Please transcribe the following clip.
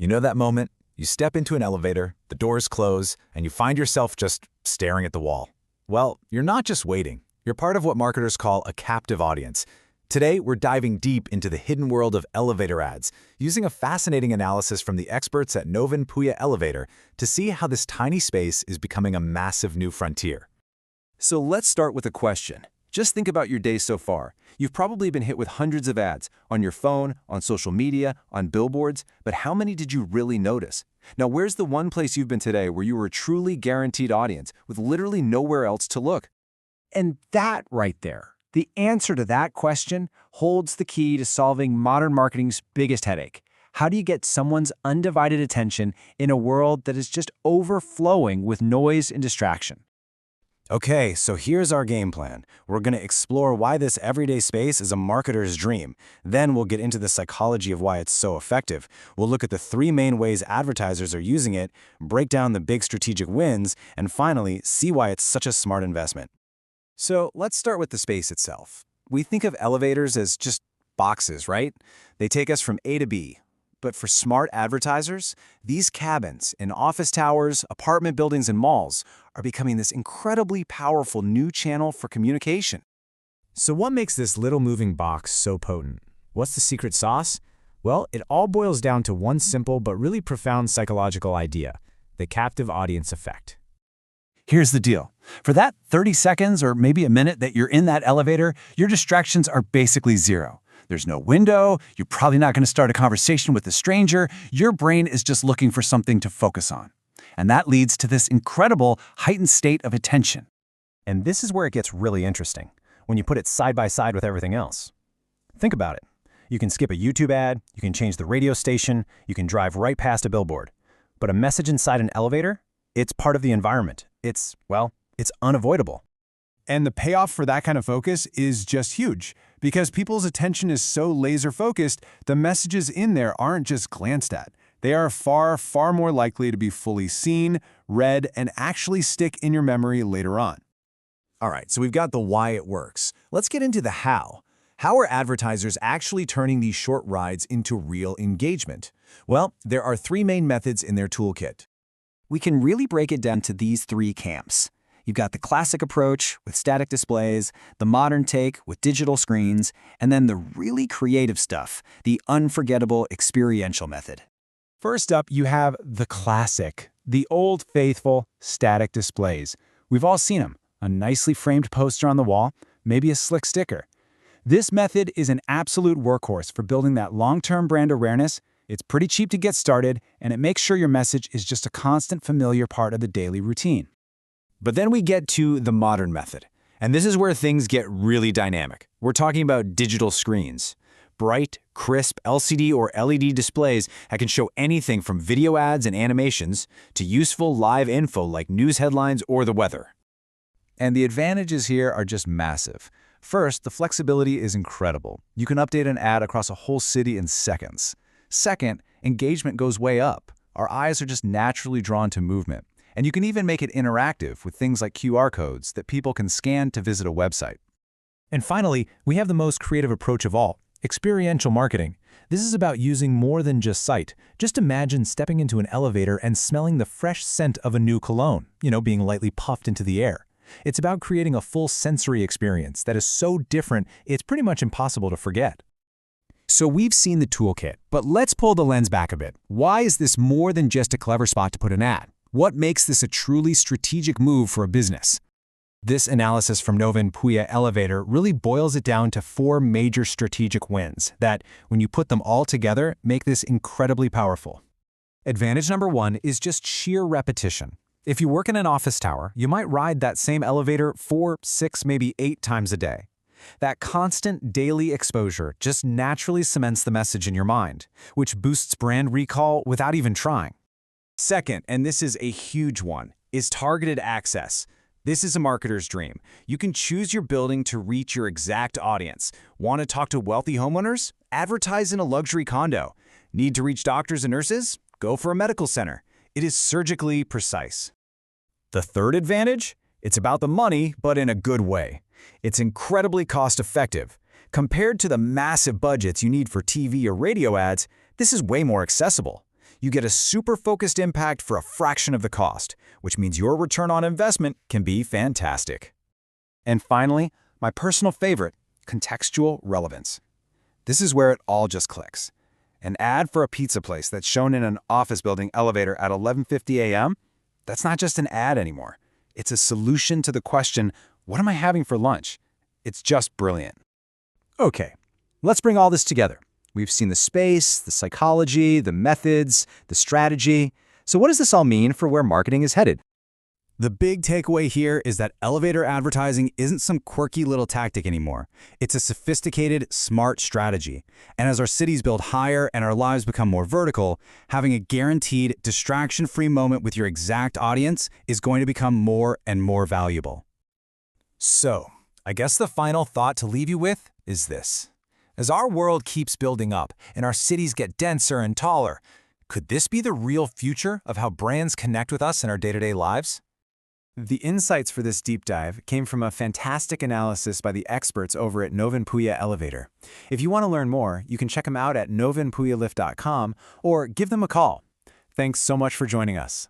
You know that moment? You step into an elevator, the doors close, and you find yourself just staring at the wall. Well, you're not just waiting. You're part of what marketers call a captive audience. Today, we're diving deep into the hidden world of elevator ads, using a fascinating analysis from the experts at Novin Puya Elevator to see how this tiny space is becoming a massive new frontier. So let's start with a question. Just think about your day so far. You've probably been hit with hundreds of ads on your phone, on social media, on billboards, but how many did you really notice? Now, where's the one place you've been today where you were a truly guaranteed audience with literally nowhere else to look? And that right there, the answer to that question holds the key to solving modern marketing's biggest headache. How do you get someone's undivided attention in a world that is just overflowing with noise and distraction? Okay, so here's our game plan. We're going to explore why this everyday space is a marketer's dream. Then we'll get into the psychology of why it's so effective. We'll look at the 3 main ways advertisers are using it, break down the big strategic wins, and finally, see why it's such a smart investment. So let's start with the space itself. We think of elevators as just boxes, right? They take us from A to B. But for smart advertisers, these cabins in office towers, apartment buildings, and malls are becoming this incredibly powerful new channel for communication. So what makes this little moving box so potent? What's the secret sauce? Well, it all boils down to one simple but really profound psychological idea: the captive audience effect. Here's the deal. For that 30 seconds or maybe a minute that you're in that elevator, your distractions are basically zero. There's no window, you're probably not going to start a conversation with a stranger, your brain is just looking for something to focus on. And that leads to this incredible heightened state of attention. And this is where it gets really interesting, when you put it side by side with everything else. Think about it. You can skip a YouTube ad, you can change the radio station, you can drive right past a billboard. But a message inside an elevator? It's part of the environment. It's unavoidable. And the payoff for that kind of focus is just huge. Because people's attention is so laser-focused, the messages in there aren't just glanced at. They are far, far more likely to be fully seen, read, and actually stick in your memory later on. All right, so we've got the why it works. Let's get into the how. How are advertisers actually turning these short rides into real engagement? Well, there are 3 main methods in their toolkit. We can really break it down to these 3 camps. You've got the classic approach with static displays, the modern take with digital screens, and then the really creative stuff, the unforgettable experiential method. First up, you have the classic, the old faithful static displays. We've all seen them, a nicely framed poster on the wall, maybe a slick sticker. This method is an absolute workhorse for building that long-term brand awareness. It's pretty cheap to get started, and it makes sure your message is just a constant, familiar part of the daily routine. But then we get to the modern method, and this is where things get really dynamic. We're talking about digital screens. Bright, crisp LCD or LED displays that can show anything from video ads and animations to useful live info like news headlines or the weather. And the advantages here are just massive. First, the flexibility is incredible. You can update an ad across a whole city in seconds. Second, engagement goes way up. Our eyes are just naturally drawn to movement. And you can even make it interactive with things like QR codes that people can scan to visit a website. And finally, we have the most creative approach of all, experiential marketing. This is about using more than just sight. Just imagine stepping into an elevator and smelling the fresh scent of a new cologne, being lightly puffed into the air. It's about creating a full sensory experience that is so different, it's pretty much impossible to forget. So we've seen the toolkit, but let's pull the lens back a bit. Why is this more than just a clever spot to put an ad? What makes this a truly strategic move for a business? This analysis from Novin Puya Elevator really boils it down to 4 major strategic wins that, when you put them all together, make this incredibly powerful. Advantage number 1 is just sheer repetition. If you work in an office tower, you might ride that same elevator 4, 6, maybe 8 times a day. That constant daily exposure just naturally cements the message in your mind, which boosts brand recall without even trying. Second, and this is a huge one, is targeted access. This is a marketer's dream. You can choose your building to reach your exact audience. Want to talk to wealthy homeowners? Advertise in a luxury condo. Need to reach doctors and nurses? Go for a medical center. It is surgically precise. The third advantage? It's about the money, but in a good way. It's incredibly cost-effective. Compared to the massive budgets you need for TV or radio ads, this is way more accessible. You get a super focused impact for a fraction of the cost, which means your return on investment can be fantastic. And finally, my personal favorite, contextual relevance. This is where it all just clicks. An ad for a pizza place that's shown in an office building elevator at 11:50 a.m.? That's not just an ad anymore. It's a solution to the question, what am I having for lunch? It's just brilliant. Okay, let's bring all this together. We've seen the space, the psychology, the methods, the strategy. So what does this all mean for where marketing is headed? The big takeaway here is that elevator advertising isn't some quirky little tactic anymore. It's a sophisticated, smart strategy. And as our cities build higher and our lives become more vertical, having a guaranteed, distraction-free moment with your exact audience is going to become more and more valuable. So, I guess the final thought to leave you with is this. As our world keeps building up and our cities get denser and taller, could this be the real future of how brands connect with us in our day-to-day lives? The insights for this deep dive came from a fantastic analysis by the experts over at Novenpuya Elevator. If you want to learn more, you can check them out at novenpuyalift.com or give them a call. Thanks so much for joining us.